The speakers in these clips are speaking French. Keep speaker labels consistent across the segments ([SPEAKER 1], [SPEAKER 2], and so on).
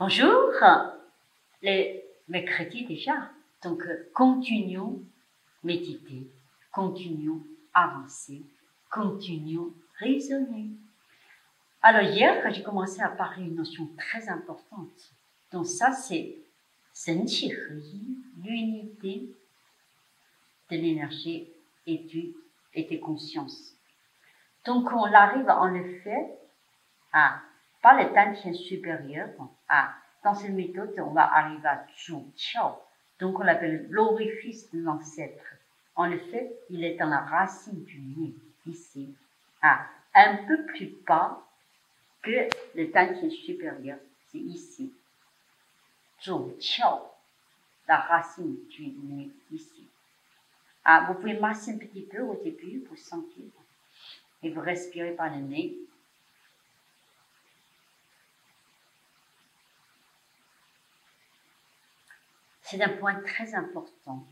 [SPEAKER 1] Bonjour, les mercredis déjà, donc continuons méditer, continuons avancer, continuons raisonner. Alors hier, j'ai commencé à parler d'une notion très importante. Donc ça, c'est Senqi Heyi, l'unité de l'énergie et des consciences. Donc on arrive en effet à, par le Dantian supérieur, dans cette méthode, on va arriver à Zhu Qiao, donc on l'appelle l'orifice de l'ancêtre. En effet, il est dans la racine du nez, ici, un peu plus bas que le Dantian supérieur, c'est ici. Zhu Qiao, la racine du nez, ici. Vous pouvez masser un petit peu au début pour sentir. Et vous respirez par le nez. C'est un point très important.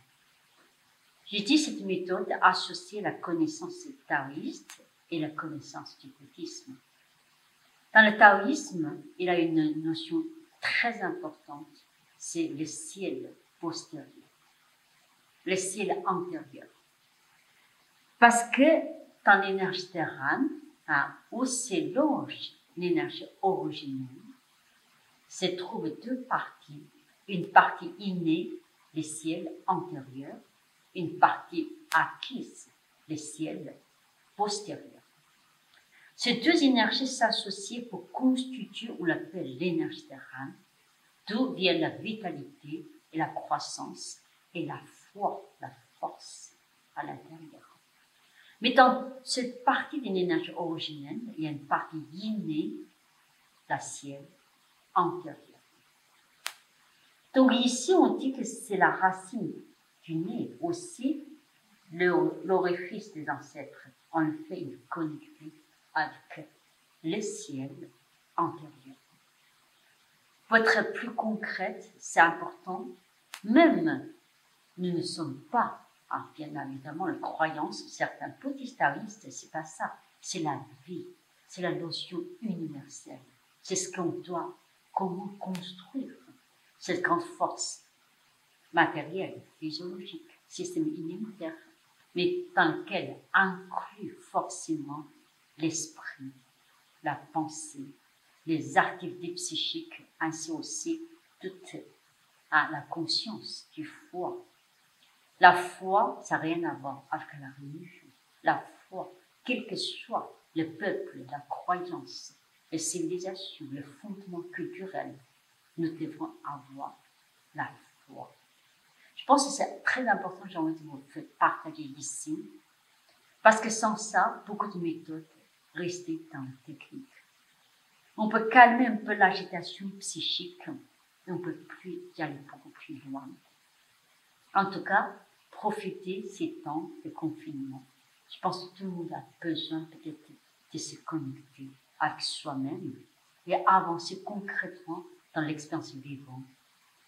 [SPEAKER 1] J'ai dit cette méthode associée à la connaissance taoïste et la connaissance du bouddhisme. Dans le taoïsme, il y a une notion très importante, c'est le ciel postérieur, le ciel antérieur. Parce que dans l'énergie terrane, où s'élonge l'énergie originelle, se trouvent deux parties. Une partie innée, le ciel antérieur, une partie acquise, le ciel postérieur. Ces deux énergies s'associent pour constituer, on l'appelle l'énergie terrane, d'où vient la vitalité et la croissance et la foi, la force à l'intérieur. Mais dans cette partie d'une énergie originelle, il y a une partie innée, la ciel antérieure. Donc ici, on dit que c'est la racine du nez, aussi l'orifice des ancêtres. On fait une connecter avec le ciel antérieur. Pour être plus concrète, c'est important, même nous ne sommes pas, bien évidemment, la croyance, certains bouddhistes, c'est pas ça, c'est la vie, c'est la notion universelle, c'est ce qu'on doit, comment construire cette grande force matérielle, physiologique, système immunitaire, mais dans lequel inclut forcément l'esprit, la pensée, les activités psychiques, ainsi aussi toute la conscience du foi. La foi, ça n'a rien à voir avec la religion. La foi, quel que soit le peuple, la croyance, la civilisation, le fondement culturel, nous devons avoir la foi. Je pense que c'est très important, j'ai envie de vous partager ici, parce que sans ça, beaucoup de méthodes restent dans la technique. On peut calmer un peu l'agitation psychique, mais on ne peut plus y aller beaucoup plus loin. En tout cas, profiter ces temps de confinement. Je pense que tout le monde a besoin peut-être de se connecter avec soi-même et avancer concrètement dans l'expérience vivante.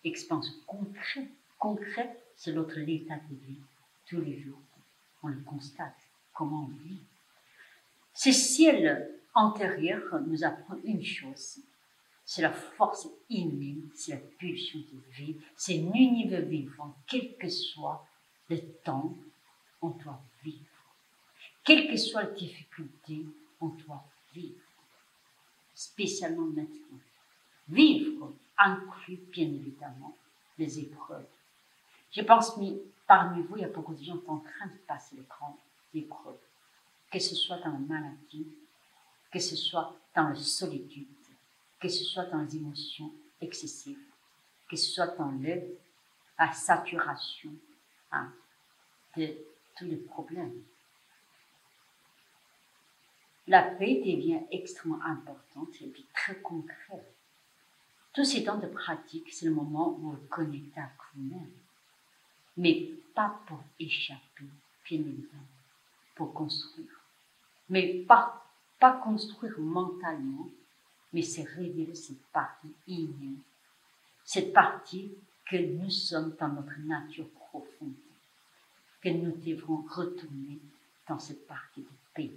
[SPEAKER 1] Expérience concrète. Concrète, c'est notre état de vie. Tous les jours, on le constate, comment on vit. Ce ciel antérieur nous apprend une chose. C'est la force innée, c'est la pulsion de vie, c'est l'univers vivant, quel que soit le temps, on doit vivre. Quelle que soit la difficulté, on doit vivre. Spécialement maintenant. Vivre inclut bien évidemment les épreuves. Je pense que parmi vous, il y a beaucoup de gens qui sont en train de passer les grandes épreuves. Que ce soit dans la maladie, que ce soit dans la solitude, que ce soit dans les émotions excessives, que ce soit dans la saturation de tous les problèmes. La paix devient extrêmement importante et puis très concrète. Tous ces temps de pratique, c'est le moment où vous vous connectez avec vous-même. Mais pas pour échapper, bien évidemment, pour construire. Mais pas construire mentalement, mais c'est révéler cette partie innée, cette partie que nous sommes dans notre nature profonde, que nous devrons retourner dans cette partie de paix.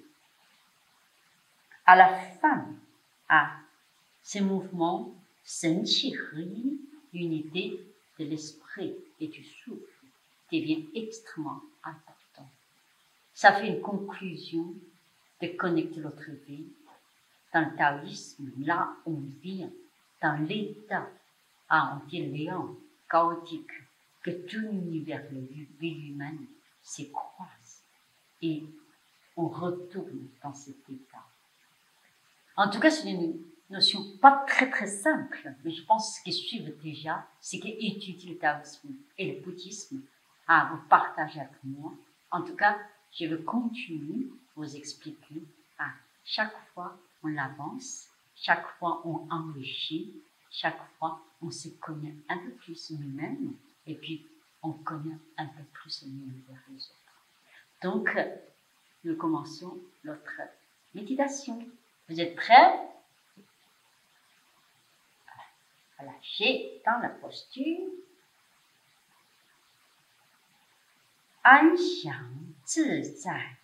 [SPEAKER 1] À la fin, ce mouvement 神气合一, l'unité de l'esprit et du souffle devient extrêmement important. Ça fait une conclusion de connecter notre vie dans le taoïsme, là on vient dans l'état, on dit léant, chaotique, que tout l'univers, la vie humaine s'écroise et on retourne dans cet état. En tout cas, c'est une notion pas très simple, mais je pense qu'ils suivent déjà, c'est qu'ils étudient le taoïsme et le bouddhisme à vous partager avec moi. En tout cas, je vais continuer à vous expliquer. Chaque fois, on avance, chaque fois, on enrichit, chaque fois, on se connaît un peu plus nous-mêmes et puis on connaît un peu plus l'univers les autres. Donc, nous commençons notre méditation. Vous êtes prêts? Relâchez dans la posture. 安详自在。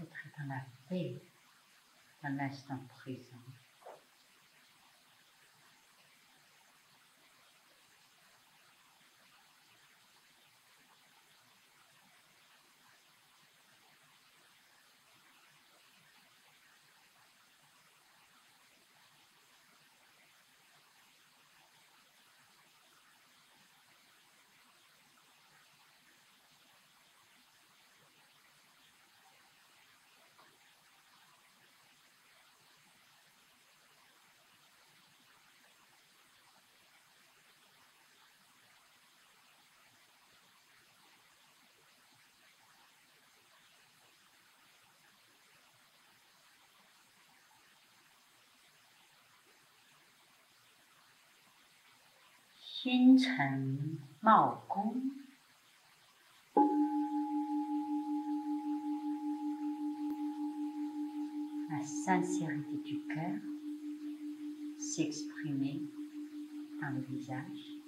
[SPEAKER 1] Être dans la paix, dans l'instant présent.星辰茂宫，la sincérité du cœur s'exprimer dans le visage.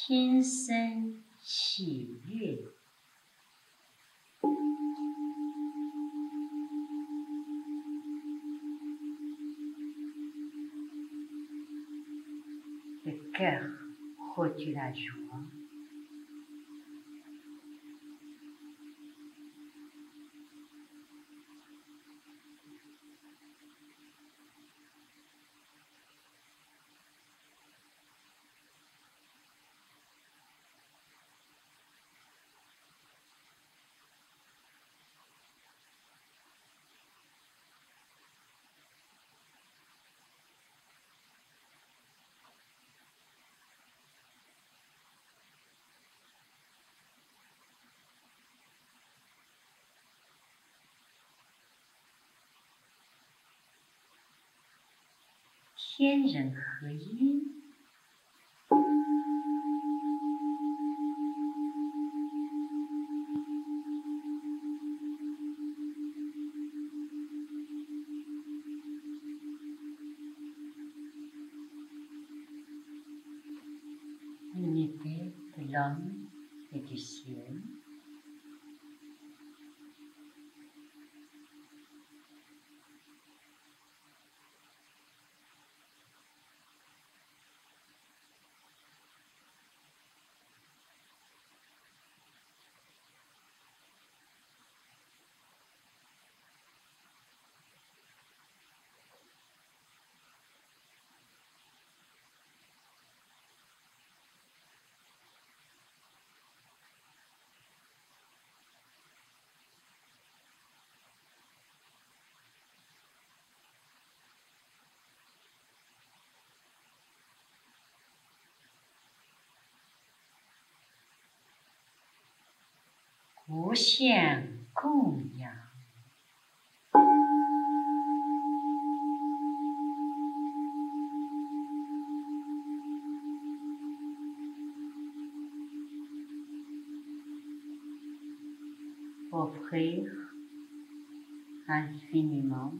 [SPEAKER 1] Xin生喜悦，le cœur reçut la joie. 天人合一。L'unité de l'homme et du ciel.无限供养。Offrir infiniment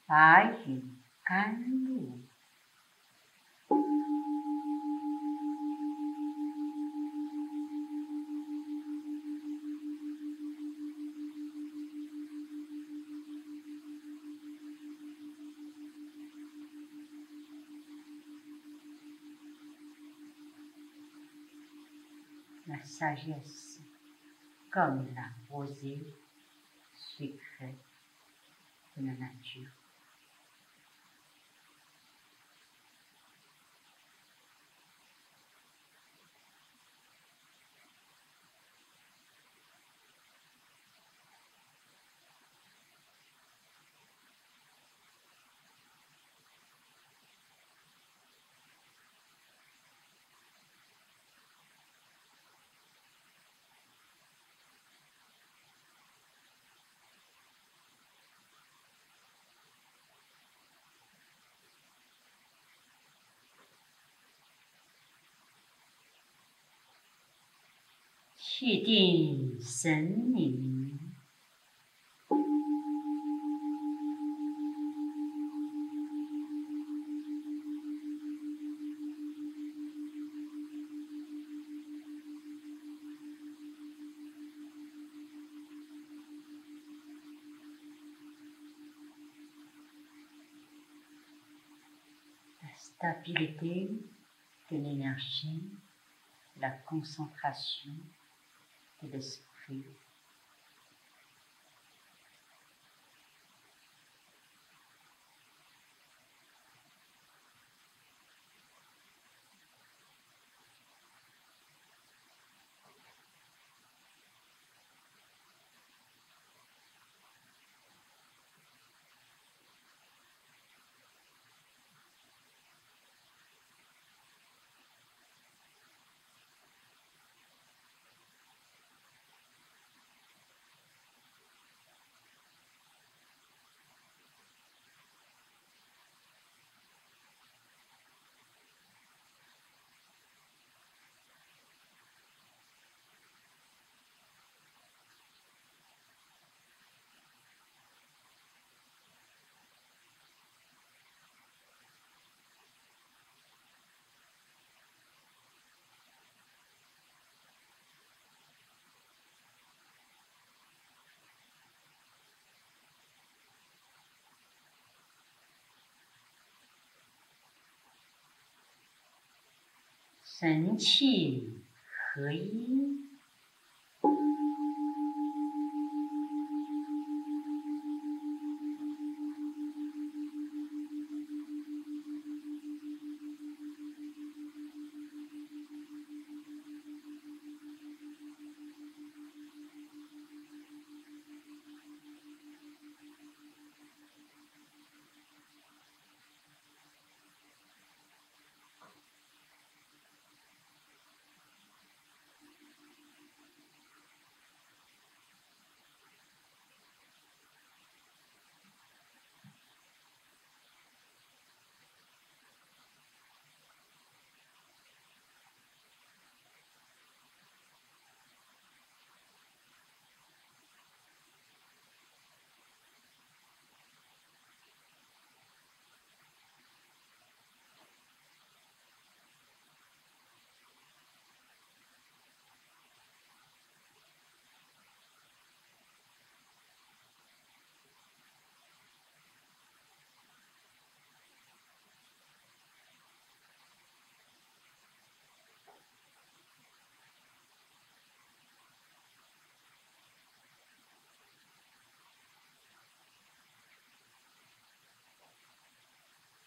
[SPEAKER 1] 法语甘露。La sagesse comme la rosée sucrée de la nature.气定神宁。La stabilité de l'énergie, la concentration de l'esprit. 神气合一。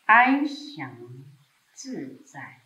[SPEAKER 1] 安详自在。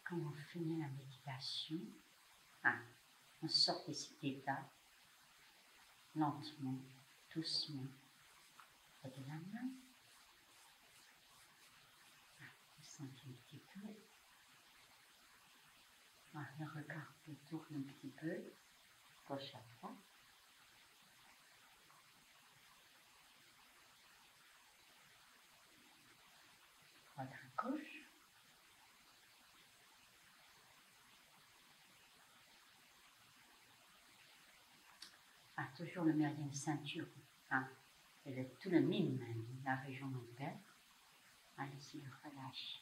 [SPEAKER 1] Quand on finit la méditation, on sort de cet état lentement, doucement, et de la main. Vous sentez un petit peu. Le regard peut tourner un petit peu, gauche à droite. Droite à gauche. Toujours le méridien de ceinture, et tout le mime, la région lombaire. Allez-y, relâche.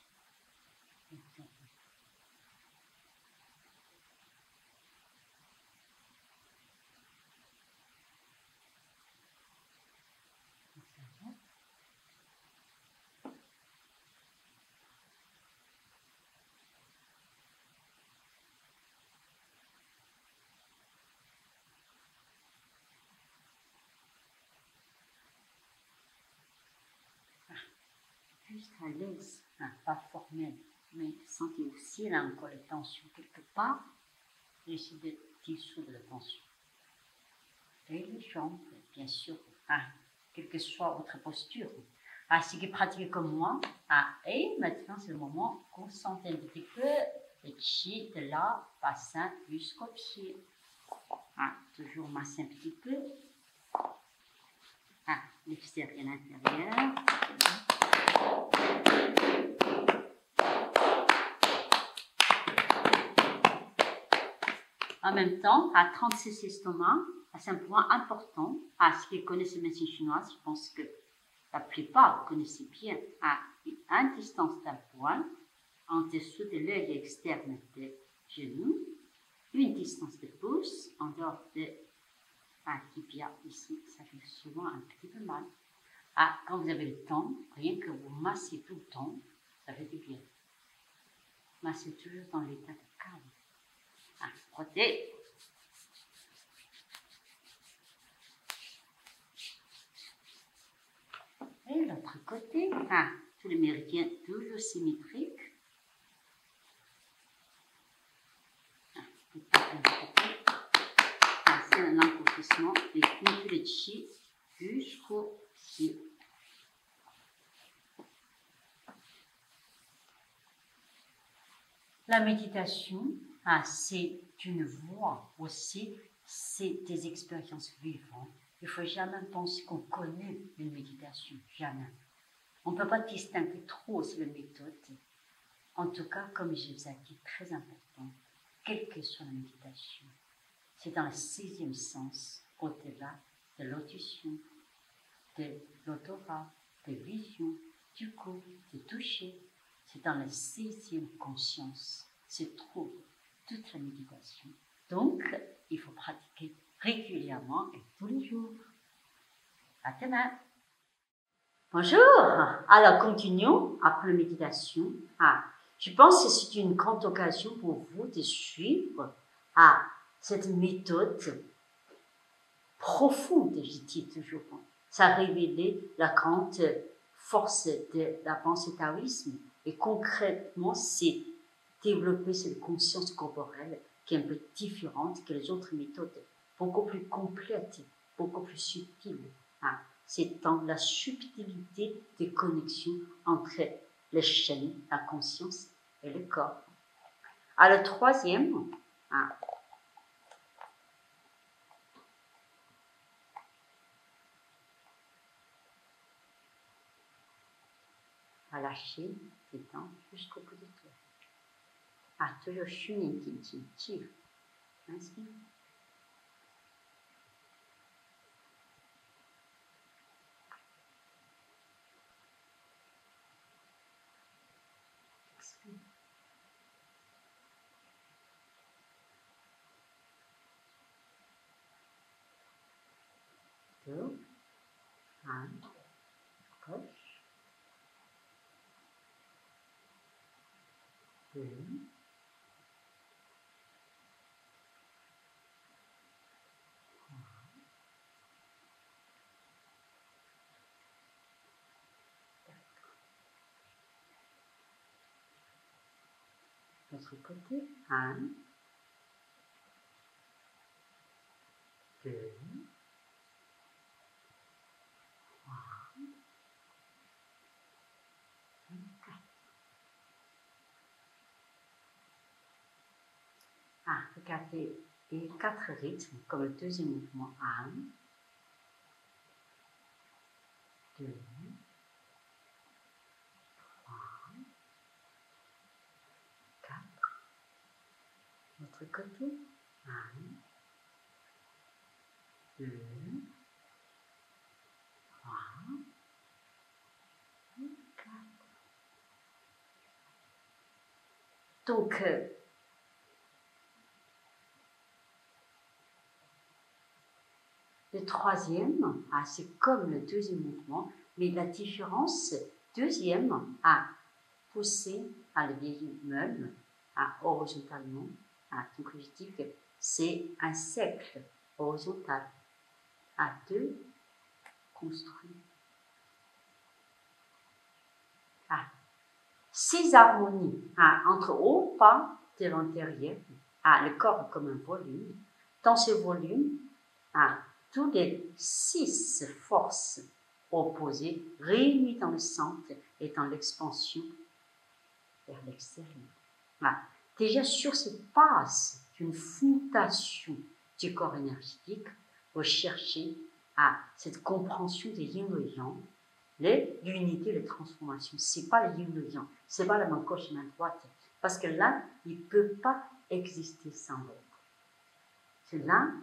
[SPEAKER 1] Juste à l'aise, pas formel, mais sentez aussi là encore les tensions quelque part, essayez de dissoudre la tension. Et les jambes, bien sûr, quelle que soit votre posture. Si vous pratiquez comme moi, et maintenant c'est le moment qu'on sente un petit peu le chi de la bassin jusqu'au pied. Toujours masser un petit peu. L'extérieur et l'intérieur. En même temps, à 36 estomac, c'est un point important. Ceux qui connaissent la médecine chinoise, je pense que la plupart connaissent bien. À distance d'un point, en dessous de l'œil externe des genoux, une distance de pouce, en dehors de tibia ici, ça fait souvent un petit peu mal. Quand vous avez le temps, rien que vous massez tout le temps, ça fait du bien. Massez toujours dans l'état de calme. Frottez. Et l'autre côté, tous les méridiens toujours symétriques. C'est l'un côté ralentissement et un peu de chi jusqu'au ci. La méditation, c'est une voie aussi, c'est des expériences vivantes. Il ne faut jamais penser qu'on connaît une méditation, jamais. On ne peut pas distinguer trop sur la méthode. En tout cas, comme je vous ai dit, très important, quelle que soit la méditation, c'est dans le sixième sens, au-delà de l'audition, de l'odorat, de vision, du goût, du toucher. C'est dans la sixième conscience se trouve toute la méditation. Donc, il faut pratiquer régulièrement et tous les jours. À demain. Bonjour. Alors, continuons après la méditation. Je pense que c'est une grande occasion pour vous de suivre cette méthode profonde, je dis toujours. Ça a révélé la grande force de la pensée taoïsme et concrètement, c'est développer cette conscience corporelle qui est un peu différente que les autres méthodes, beaucoup plus complète, beaucoup plus subtile. C'est dans la subtilité des connexions entre les chaînes, la conscience et le corps. Alors, le troisième, à lâcher les dents jusqu'au bout du doigt. Toujours chunin qui tire. Inspire. Expire. 2, 1, gauche, 2, 3. L'autre côté, 1, 2, 3, 4. Regardez les 4 rythmes comme le deuxième mouvement. 1, 2, 3, 4. L'autre côté. 1, 2, 3, 4. Donc, le troisième, c'est comme le deuxième mouvement, mais la différence, deuxième, pousser le vieil meuble horizontalement. Donc, je dis que c'est un cercle horizontal. 2, construit. 6 harmonies entre haut, bas, devant, derrière. Le corps comme un volume. Dans ce volume, toutes les 6 forces opposées réunies dans le centre et dans l'expansion vers l'extérieur. Déjà sur cette base d'une fondation du corps énergétique, vous cherchez cette compréhension des yin et yang, l'unité, les transformations. Ce n'est pas le yin et le yang, ce n'est pas la main gauche et la main droite, parce que l'un, il ne peut pas exister sans l'autre. C'est l'un,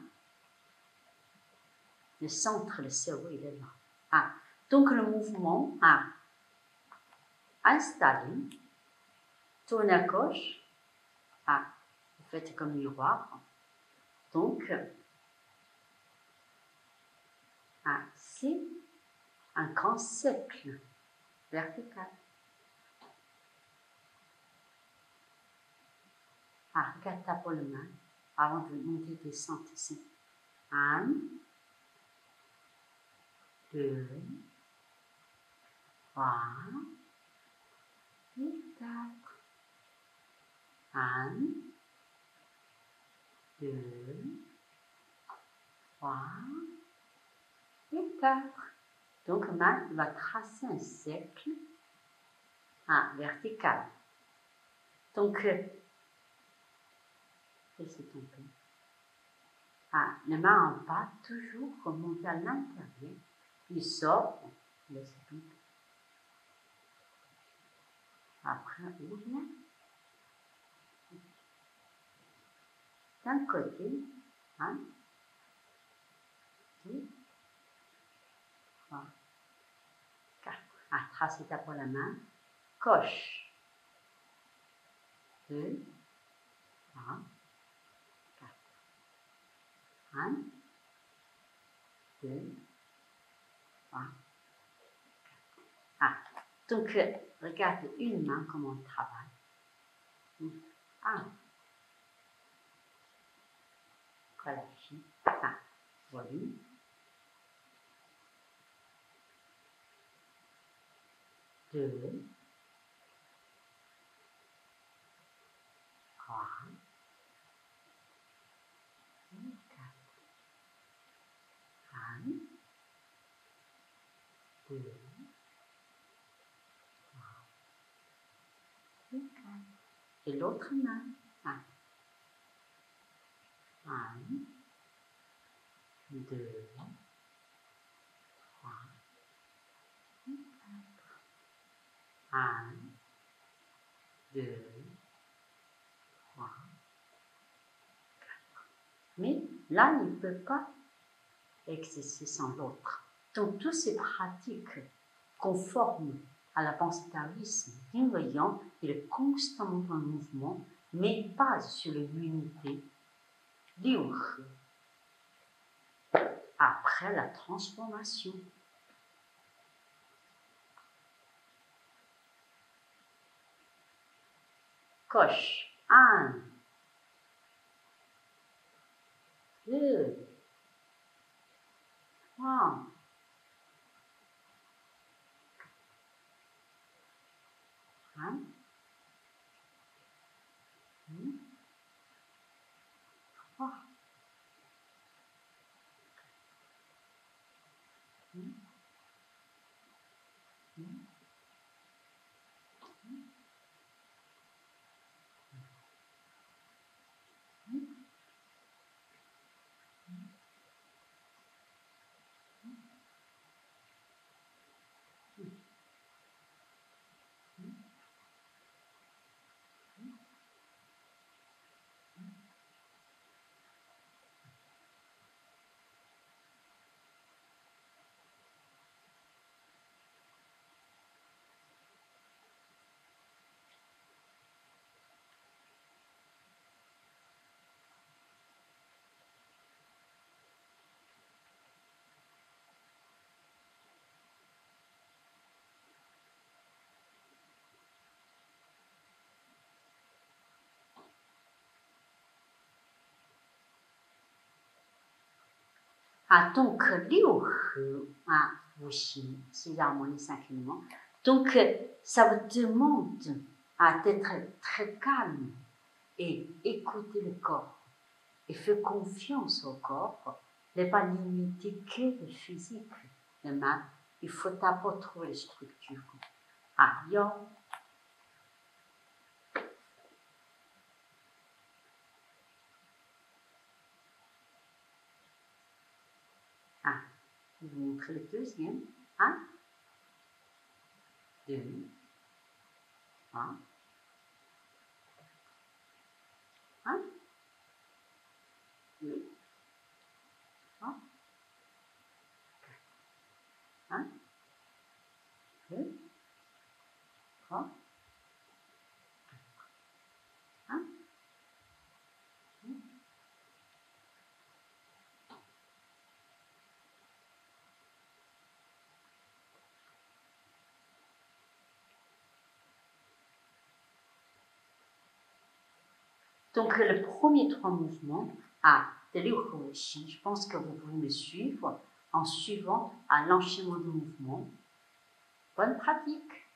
[SPEAKER 1] le centre, le cerveau, il est là. Donc le mouvement, installé, tourne à gauche, vous faites comme miroir. Donc, c'est un grand cercle vertical. Regarde ta pour le main avant de monter et descendre ici. 1, 2, 3, et 4. 1, 2, 3 et 4. Donc, maintenant, il va tracer un cercle vertical. Donc, laissez tomber. Les mains en bas, toujours remonter à l'intérieur. Il sort, laissez tomber. Après, ouvre. D'un côté, 1, 2, 3, 4. Tracez d'abord la main. Coche. 2, 3, 4. 1, 2, 3, 4. Donc, regardez une main comment on travaille. 1. Relâchez. Volume. 2, 3, 4. 1, 2, 3, 4. Et l'autre main. 1, 2, 3, 4. 1, 2, 3, 4. Mais là, il ne peut pas exercer sans l'autre. Donc, toutes ces pratiques conformes à la pensée taoïsme bienveillant, il est constamment en mouvement, mais base sur l'unité, liu he. Après la transformation. Coche. 1, 2, 3, 1, 2, 3. 1, 2, Donc, liu he, wu xi, c'est l'harmonie sacrément. Donc, ça vous demande d'être très calme et écouter le corps et faire confiance au corps, ne pas limiter que le physique. Il faut d'abord trouver les structures. Yo. Je vais vous montrer le deuxième. 1, 2, 3, 1, 2, 3, 1, 2, 3, 1, 2. Donc, le premier 3 mouvements de liu he wu xi, je pense que vous pouvez me suivre en suivant l'enchaînement de mouvements. Bonne pratique!